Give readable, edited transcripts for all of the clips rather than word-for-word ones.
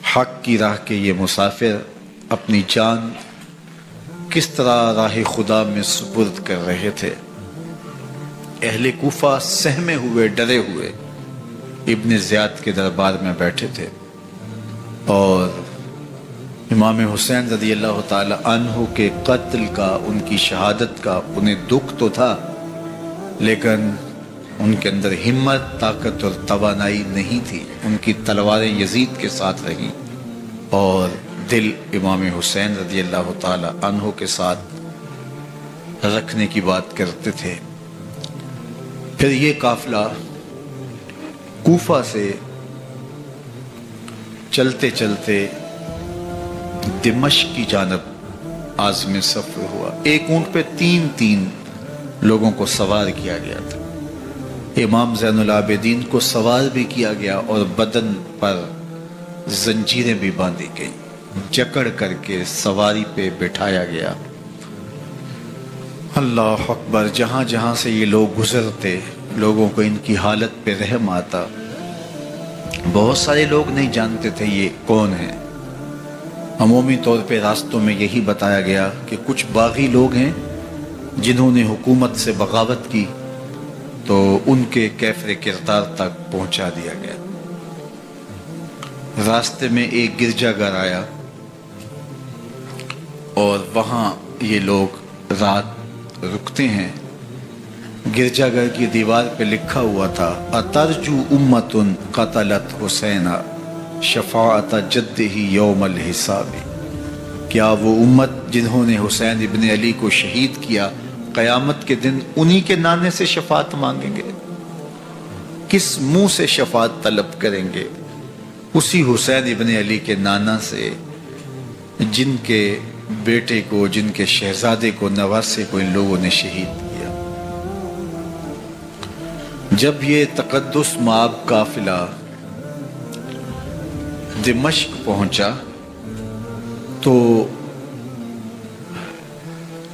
حق کی راہ کے یہ مسافر اپنی جان کس طرح راہ خدا میں سپرد کر رہے تھے۔ اہل کوفہ سہمے ہوئے ڈرے ہوئے ابن زیاد کے دربار میں بیٹھے تھے، اور امام حسین رضی اللہ تعالی عنہ کے قتل کا، ان کی شہادت کا انہیں دکھ تو تھا، لیکن ان کے اندر ہمت، طاقت اور توانائی نہیں تھی۔ ان کی تلواریں یزید کے ساتھ رہیں اور دل امام حسین رضی اللہ تعالی عنہ کے ساتھ رکھنے کی بات کرتے تھے۔ پھر یہ قافلہ کوفہ سے چلتے چلتے دمشق کی جانب عازم سفر ہوا۔ ایک اونٹ پہ تین لوگوں کو سوار کیا گیا تھا۔ امام زین العابدین کو سوار بھی کیا گیا اور بدن پر زنجیریں بھی باندھی گئیں، جکڑ کر کے سواری پہ بٹھایا گیا۔ اللہ اکبر! جہاں جہاں سے یہ لوگ گزرتے، لوگوں کو ان کی حالت پہ رحم آتا۔ بہت سارے لوگ نہیں جانتے تھے یہ کون ہیں۔ عمومی طور پہ راستوں میں یہی بتایا گیا کہ کچھ باغی لوگ ہیں جنہوں نے حکومت سے بغاوت کی، تو ان کے کیفر کردار تک پہنچا دیا گیا۔ راستے میں ایک گرجا گھر آیا اور وہاں یہ لوگ رات رکتے ہیں۔ گرجا گھر کی دیوار پہ لکھا ہوا تھا: اترجو امت قتلت حسینا شفاعت جدہ یوم الحساب۔ کیا وہ امت جنہوں نے حسین ابن علی کو شہید کیا، قیامت کے دن انہی کے نانے سے شفاعت مانگیں گے؟ کس منہ سے شفاعت طلب کریں گے؟ اسی حسین ابن علی کے نانا سے، جن کے بیٹے کو، جن کے شہزادے کو، نواسے کو ان لوگوں نے شہید کیا۔ جب یہ تقدس مآب قافلہ دمشق پہنچا تو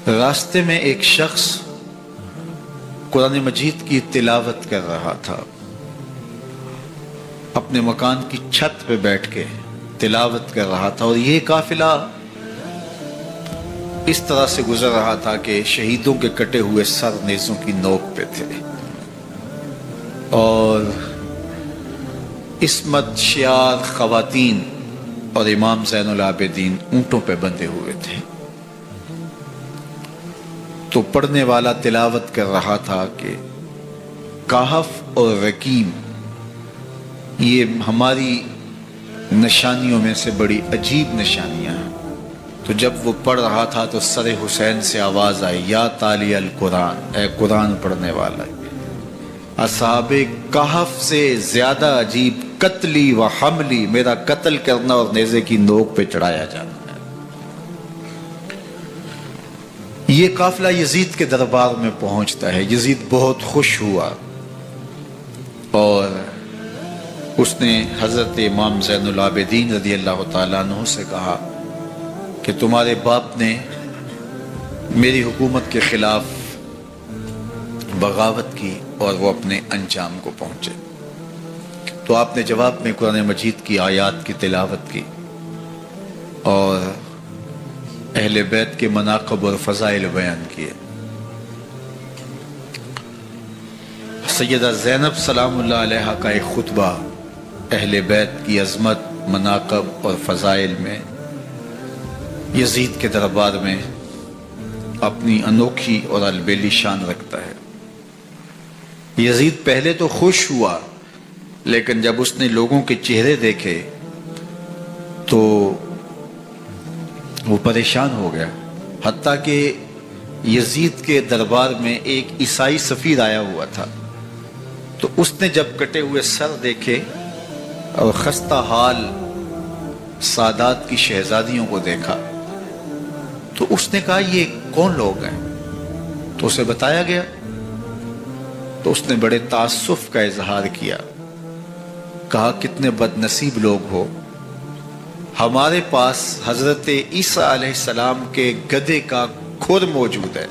راستے میں ایک شخص قرآن مجید کی تلاوت کر رہا تھا، اپنے مکان کی چھت پہ بیٹھ کے تلاوت کر رہا تھا، اور یہ قافلہ اس طرح سے گزر رہا تھا کہ شہیدوں کے کٹے ہوئے سر نیزوں کی نوک پہ تھے، اور عصمت شیار خواتین اور امام زین العابدین اونٹوں پہ بندھے ہوئے تھے۔ تو پڑھنے والا تلاوت کر رہا تھا کہ کہف اور رقیم یہ ہماری نشانیوں میں سے بڑی عجیب نشانیاں ہیں۔ تو جب وہ پڑھ رہا تھا تو سر حسین سے آواز آئی: یا تالی القرآن، اے قرآن پڑھنے والا، اصحاب کہف سے زیادہ عجیب قتلی و حملی، میرا قتل کرنا اور نیزے کی نوک پہ چڑھایا جانا ہے۔ یہ قافلہ یزید کے دربار میں پہنچتا ہے۔ یزید بہت خوش ہوا اور اس نے حضرت امام زین العابدین رضی اللہ تعالیٰ عنہ سے کہا کہ تمہارے باپ نے میری حکومت کے خلاف بغاوت کی اور وہ اپنے انجام کو پہنچے۔ تو آپ نے جواب میں قرآن مجید کی آیات کی تلاوت کی اور اہل بیت کے مناقب اور فضائل بیان کیے۔ سیدہ زینب سلام اللہ علیہا کا ایک خطبہ اہل بیت کی عظمت، مناقب اور فضائل میں یزید کے دربار میں اپنی انوکھی اور البیلی شان رکھتا ہے۔ یزید پہلے تو خوش ہوا، لیکن جب اس نے لوگوں کے چہرے دیکھے تو وہ پریشان ہو گیا، حتیٰ کہ یزید کے دربار میں ایک عیسائی سفیر آیا ہوا تھا، تو اس نے جب کٹے ہوئے سر دیکھے اور خستہ حال سادات کی شہزادیوں کو دیکھا تو اس نے کہا یہ کون لوگ ہیں؟ تو اسے بتایا گیا، تو اس نے بڑے تعصف کا اظہار کیا، کہا کتنے بد نصیب لوگ ہو، ہمارے پاس حضرت عیسیٰ علیہ السلام کے گدھے کا کھر موجود ہے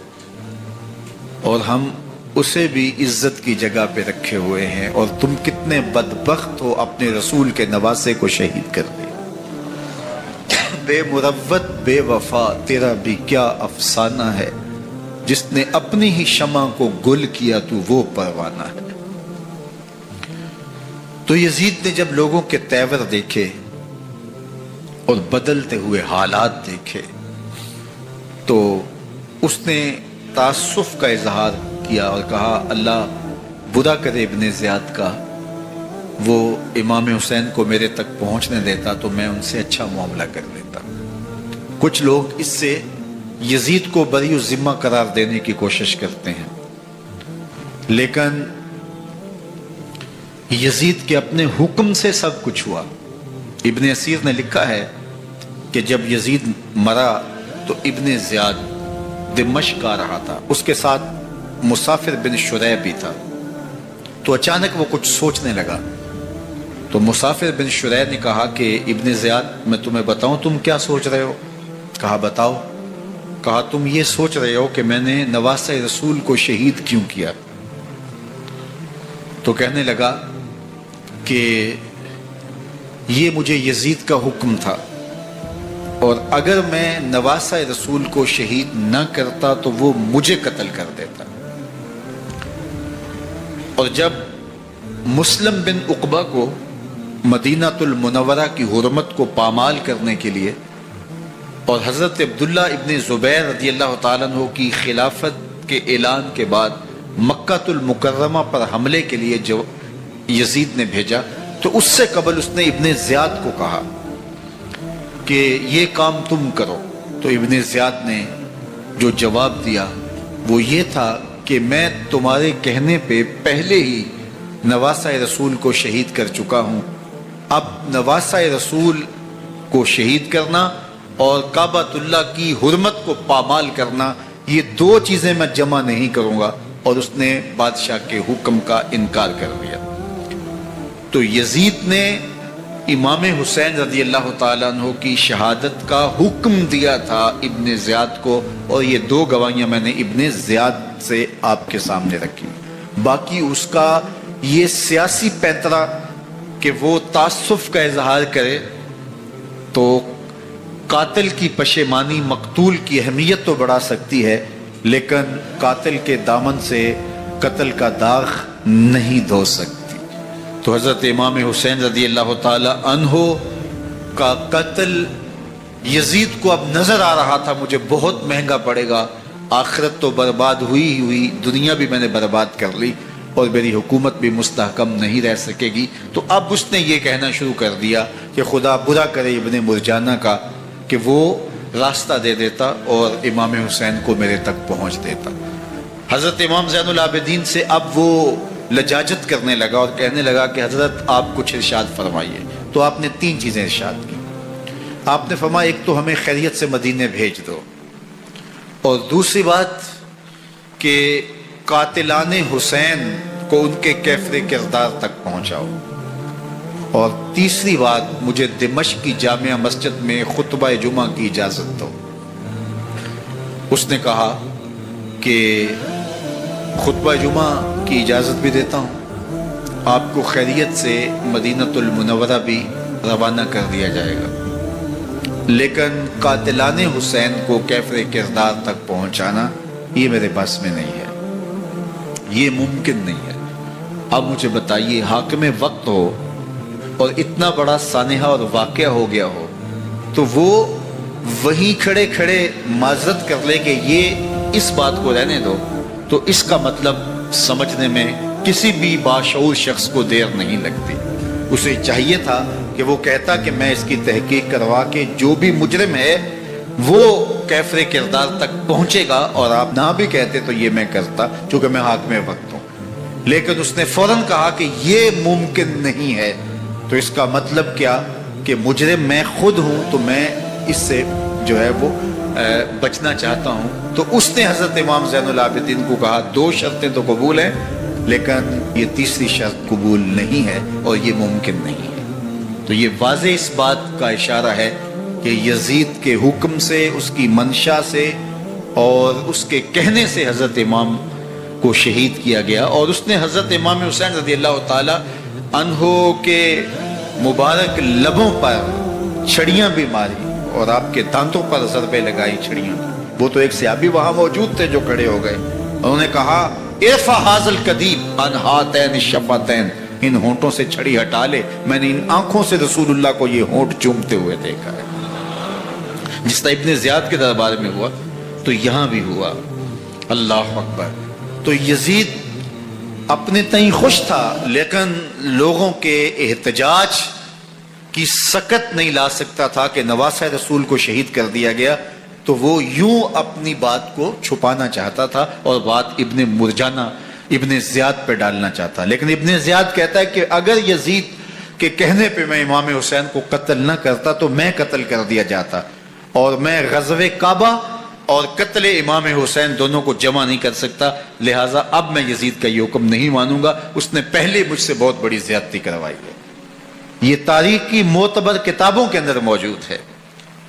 اور ہم اسے بھی عزت کی جگہ پہ رکھے ہوئے ہیں، اور تم کتنے بدبخت ہو اپنے رسول کے نواسے کو شہید کر دیا۔ بے مروت بے وفا تیرا بھی کیا افسانہ ہے، جس نے اپنی ہی شمع کو گل کیا تو وہ پروانہ ہے۔ تو یزید نے جب لوگوں کے تیور دیکھے اور بدلتے ہوئے حالات دیکھے تو اس نے تعصف کا اظہار کیا اور کہا اللہ برا کرے ابن زیاد کا، وہ امام حسین کو میرے تک پہنچنے دیتا تو میں ان سے اچھا معاملہ کر لیتا۔ کچھ لوگ اس سے یزید کو بری الذمہ قرار دینے کی کوشش کرتے ہیں، لیکن یزید کے اپنے حکم سے سب کچھ ہوا۔ ابن اسیر نے لکھا ہے کہ جب یزید مرا تو ابن زیاد دمشق آ رہا تھا، اس کے ساتھ مسافر بن شریح بھی تھا، تو اچانک وہ کچھ سوچنے لگا۔ تو مسافر بن شریح نے کہا کہ ابن زیاد میں تمہیں بتاؤں تم کیا سوچ رہے ہو؟ کہا بتاؤ۔ کہا تم یہ سوچ رہے ہو کہ میں نے نواسہ رسول کو شہید کیوں کیا؟ تو کہنے لگا کہ یہ مجھے یزید کا حکم تھا، اور اگر میں نواسہ رسول کو شہید نہ کرتا تو وہ مجھے قتل کر دیتا۔ اور جب مسلم بن عقبہ کو مدینہ المنورہ کی حرمت کو پامال کرنے کے لیے اور حضرت عبداللہ ابن زبیر رضی اللہ تعالیٰ عنہ کی خلافت کے اعلان کے بعد مکہ المکرمہ پر حملے کے لیے جو یزید نے بھیجا، تو اس سے قبل اس نے ابن زیاد کو کہا کہ یہ کام تم کرو۔ تو ابن زیاد نے جو جواب دیا وہ یہ تھا کہ میں تمہارے کہنے پہ پہلے ہی نواسہ رسول کو شہید کر چکا ہوں، اب نواسہ رسول کو شہید کرنا اور کعبۃ اللہ کی حرمت کو پامال کرنا، یہ دو چیزیں میں جمع نہیں کروں گا۔ اور اس نے بادشاہ کے حکم کا انکار کر دیا۔ تو یزید نے امام حسین رضی اللہ تعالیٰ عنہ کی شہادت کا حکم دیا تھا ابن زیاد کو، اور یہ دو گواہیاں میں نے ابن زیاد سے آپ کے سامنے رکھی۔ باقی اس کا یہ سیاسی پینترا کہ وہ تعصب کا اظہار کرے، تو قاتل کی پشیمانی مقتول کی اہمیت تو بڑھا سکتی ہے، لیکن قاتل کے دامن سے قتل کا داغ نہیں دھو سکتی۔ تو حضرت امام حسین رضی اللہ تعالی عنہ کا قتل یزید کو اب نظر آ رہا تھا مجھے بہت مہنگا پڑے گا، آخرت تو برباد ہوئی ہی ہوئی، دنیا بھی میں نے برباد کر لی اور میری حکومت بھی مستحکم نہیں رہ سکے گی۔ تو اب اس نے یہ کہنا شروع کر دیا کہ خدا برا کرے ابن مرجانہ کا کہ وہ راستہ دے دیتا اور امام حسین کو میرے تک پہنچ دیتا۔ حضرت امام زین العابدین سے اب وہ لجاجت کرنے لگا اور کہنے لگا کہ حضرت آپ کچھ ارشاد فرمائیے۔ تو آپ نے تین چیزیں ارشاد کی۔ آپ نے فرمایا ایک تو ہمیں خیریت سے مدینے بھیج دو، اور دوسری بات کہ قاتلان حسین کو ان کے کیفر کردار تک پہنچاؤ، اور تیسری بات مجھے دمشق کی جامع مسجد میں خطبہ جمعہ کی اجازت دو۔ اس نے کہا کہ خطبہ جمعہ کی اجازت بھی دیتا ہوں، آپ کو خیریت سے مدینہ المنورہ بھی روانہ کر دیا جائے گا، لیکن قاتلان حسین کو کیفر کردار تک پہنچانا یہ میرے پاس میں نہیں ہے، یہ ممکن نہیں ہے۔ اب مجھے بتائیے حاکم وقت ہو اور اتنا بڑا سانحہ اور واقعہ ہو گیا ہو تو وہ وہیں کھڑے کھڑے معذرت کر لے کہ یہ اس بات کو رہنے دو، تو اس کا مطلب سمجھنے میں کسی بھی باشعور شخص کو دیر نہیں لگتی۔ اسے چاہیے تھا کہ وہ کہتا کہ میں اس کی تحقیق کروا کے جو بھی مجرم ہے وہ کیفر کردار تک پہنچے گا، اور آپ نہ بھی کہتے تو یہ میں کرتا چونکہ میں حاکم وقت ہوں۔ لیکن اس نے فوراً کہا کہ یہ ممکن نہیں ہے، تو اس کا مطلب کیا کہ مجرم میں خود ہوں، تو میں اس سے جو ہے وہ بچنا چاہتا ہوں۔ تو اس نے حضرت امام زین العابدین کو کہا دو شرطیں تو قبول ہیں، لیکن یہ تیسری شرط قبول نہیں ہے اور یہ ممکن نہیں ہے۔ تو یہ واضح اس بات کا اشارہ ہے کہ یزید کے حکم سے، اس کی منشا سے اور اس کے کہنے سے حضرت امام کو شہید کیا گیا، اور اس نے حضرت امام حسین رضی اللہ تعالی عنہ کے مبارک لبوں پر چھڑیاں بھی ماری اور آپ کے دانتوں پر ضربیں لگائی چھڑیاں. وہ تو ایک صحابی وہاں موجود تھے جو کھڑے ہو گئے. انہوں نے کہا ارفع ھذا القدیب عن ھاتین الشفتین، ان ہونٹوں سے چھڑی ہٹا لے، میں نے ان آنکھوں سے رسول اللہ کو یہ ہونٹ چومتے ہوئے دیکھا ہے. جس طرح ابن زیاد کے دربار میں ہوا تو یہاں بھی ہوا. اللہ اکبر. تو یزید اپنے تئیں خوش تھا، لیکن لوگوں کے احتجاج کی سکت نہیں لا سکتا تھا کہ نواسہ رسول کو شہید کر دیا گیا. تو وہ یوں اپنی بات کو چھپانا چاہتا تھا اور بات ابن مرجانہ ابن زیاد پہ ڈالنا چاہتا. لیکن ابن زیاد کہتا ہے کہ اگر یزید کے کہنے پہ میں امام حسین کو قتل نہ کرتا تو میں قتل کر دیا جاتا، اور میں غزوہ کعبہ اور قتل امام حسین دونوں کو جمع نہیں کر سکتا، لہٰذا اب میں یزید کا یہ حکم نہیں مانوں گا، اس نے پہلے مجھ سے بہت بڑی زیادتی کروائی ہے. یہ تاریخ کی معتبر کتابوں کے اندر موجود ہے.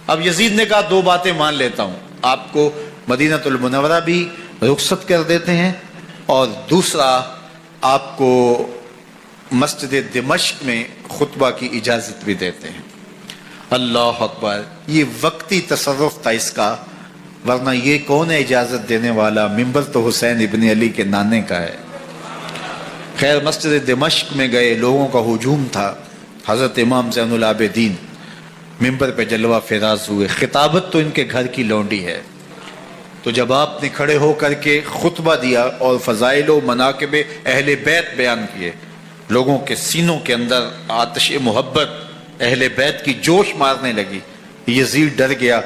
اب یزید نے کہا دو باتیں مان لیتا ہوں، آپ کو مدینہ المنورہ بھی رخصت کر دیتے ہیں، اور دوسرا آپ کو مسجد دمشق میں خطبہ کی اجازت بھی دیتے ہیں. اللہ اکبر. یہ وقتی تصرف تھا اس کا، ورنہ یہ کون ہے اجازت دینے والا؟ ممبر تو حسین ابن علی کے نانے کا ہے. خیر مسجد دمشق میں گئے، لوگوں کا ہجوم تھا. حضرت امام زین العابدین ممبر پہ جلوہ فراز ہوئے. خطابت تو ان کے گھر کی لونڈی ہے. تو جب آپ نے کھڑے ہو کر کے خطبہ دیا اور فضائل و مناقب اہل بیت بیان کیے، لوگوں کے سینوں کے اندر آتش محبت اہل بیت کی جوش مارنے لگی. یزید ڈر گیا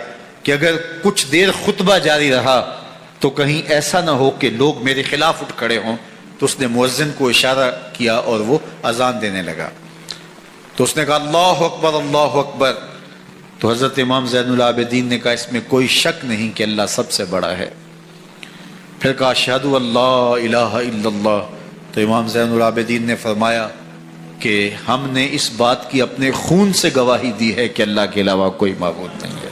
کہ اگر کچھ دیر خطبہ جاری رہا تو کہیں ایسا نہ ہو کہ لوگ میرے خلاف اٹھ کھڑے ہوں. تو اس نے مؤذن کو اشارہ کیا اور وہ اذان دینے لگا. تو اس نے کہا اللہ اکبر اللہ اکبر. تو حضرت امام زین العابدین نے کہا اس میں کوئی شک نہیں کہ اللہ سب سے بڑا ہے. پھر کہا اشہد ان لا الہ الا اللہ. تو امام زین العابدین نے فرمایا کہ ہم نے اس بات کی اپنے خون سے گواہی دی ہے کہ اللہ کے علاوہ کوئی معبود نہیں ہے.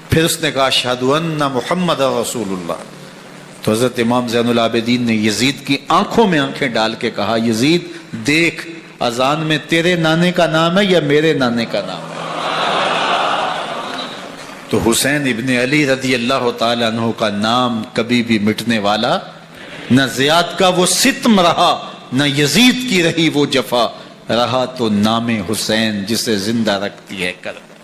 پھر اس نے کہا اشہد ان محمد رسول اللہ. تو حضرت امام زین العابدین نے یزید کی آنکھوں میں آنکھیں ڈال کے کہا یزید دیکھ، اذان میں تیرے نانے کا نام ہے یا میرے نانے کا نام ہے؟ تو حسین ابن علی رضی اللہ تعالی عنہ کا نام کبھی بھی مٹنے والا نہ زیاد کا وہ ستم رہا، نہ یزید کی رہی وہ جفا، رہا تو نام حسین جسے زندہ رکھتی ہے کربلا.